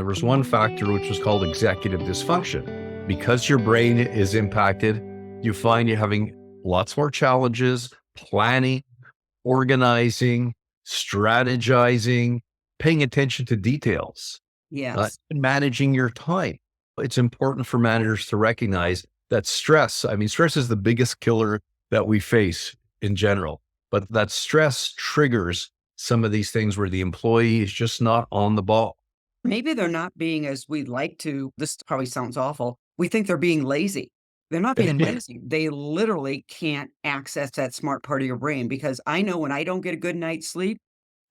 There was one factor which was called executive dysfunction. Because your brain is impacted, you find you're having lots more challenges, planning, organizing, strategizing, paying attention to details, Yes. and managing your time. It's important for managers to recognize that stress, stress is the biggest killer that we face in general, but that stress triggers some of these things where the employee is just not on the ball. Maybe they're not being as we'd like to. This probably sounds awful. We think they're being lazy. They're not being lazy. They literally can't access that smart part of your brain because I know when I don't get a good night's sleep,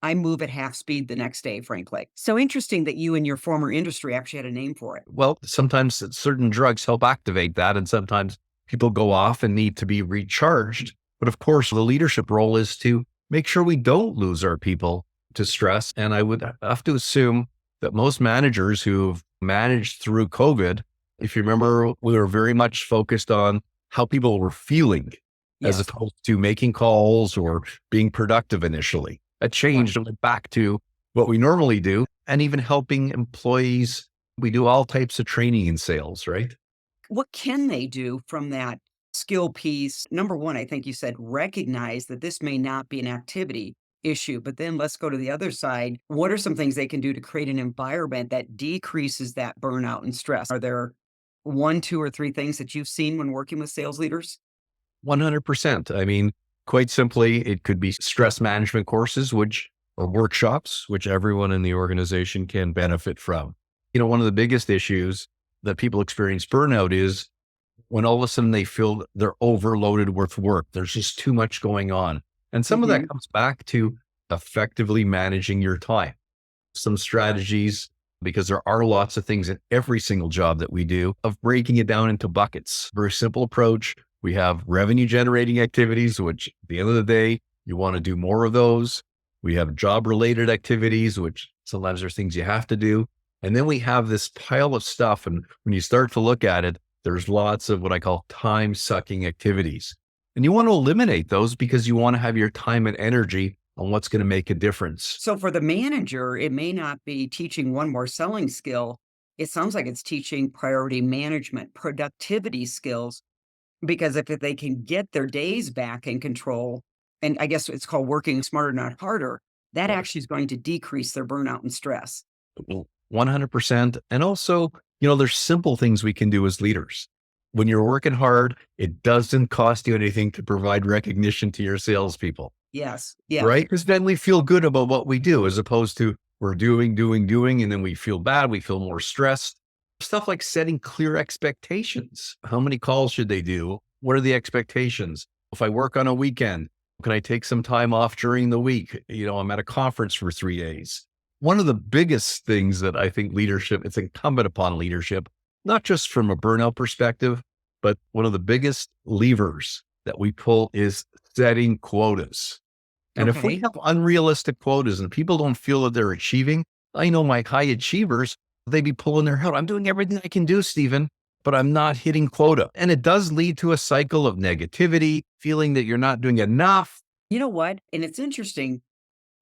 I move at half speed the next day, frankly. So interesting that you in your former industry actually had a name for it. Well, sometimes certain drugs help activate that, and sometimes people go off and need to be recharged. But of course, the leadership role is to make sure we don't lose our people to stress. And I would have to assume that most managers who've managed through COVID, if you remember, we were very much focused on how people were feeling as Yes. opposed to making calls or being productive initially. That changed and went back to what we normally do and even helping employees. We do all types of training in sales, right? What can they do from that skill piece? Number one, I think you said recognize that this may not be an activity issue, but then let's go to the other side. What are some things they can do to create an environment that decreases that burnout and stress? Are there one, two, or three things that you've seen when working with sales leaders? 100%. Quite simply, it could be stress management courses, or workshops, which everyone in the organization can benefit from. One of the biggest issues that people experience burnout is when all of a sudden they feel they're overloaded with work. There's just too much going on. And some of that Mhm. comes back to effectively managing your time. Some strategies, because there are lots of things in every single job that we do, of breaking it down into buckets. Very simple approach. We have revenue generating activities, which at the end of the day, you want to do more of those. We have job related activities, which sometimes there's things you have to do. And then we have this pile of stuff. And when you start to look at it, there's lots of what I call time sucking activities. And you want to eliminate those because you want to have your time and energy on what's going to make a difference. So for the manager, it may not be teaching one more selling skill. It sounds like it's teaching priority management, productivity skills, because if they can get their days back in control, and I guess it's called working smarter, not harder, that actually is going to decrease their burnout and stress. 100%. And also, there's simple things we can do as leaders. When you're working hard, it doesn't cost you anything to provide recognition to your salespeople, Yes. Yeah. right? Because then we feel good about what we do as opposed to we're doing, and then we feel bad. We feel more stressed. Stuff like setting clear expectations. How many calls should they do? What are the expectations? If I work on a weekend, can I take some time off during the week? I'm at a conference for 3 days. One of the biggest things that I think it's incumbent upon leadership, not just from a burnout perspective, but one of the biggest levers that we pull is setting quotas. And if we Okay. have unrealistic quotas and people don't feel that they're achieving, I know my high achievers, they be pulling their hair. I'm doing everything I can do, Stephen, but I'm not hitting quota. And it does lead to a cycle of negativity, feeling that you're not doing enough. You know what? And it's interesting.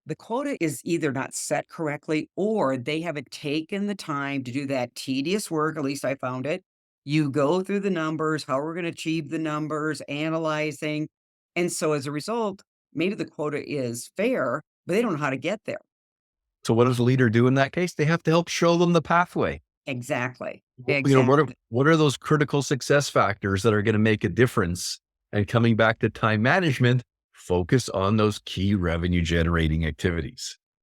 The quota is either not set correctly or they haven't taken the time to do that tedious work. At least I found it. You go through the numbers, how we're going to achieve the numbers, analyzing. And so as a result, maybe the quota is fair, but they don't know how to get there. So what does a leader do in that case? They have to help show them the pathway. Exactly. What are Exactly. those critical success factors that are going to make a difference? And coming back to time management, focus on those key revenue generating activities.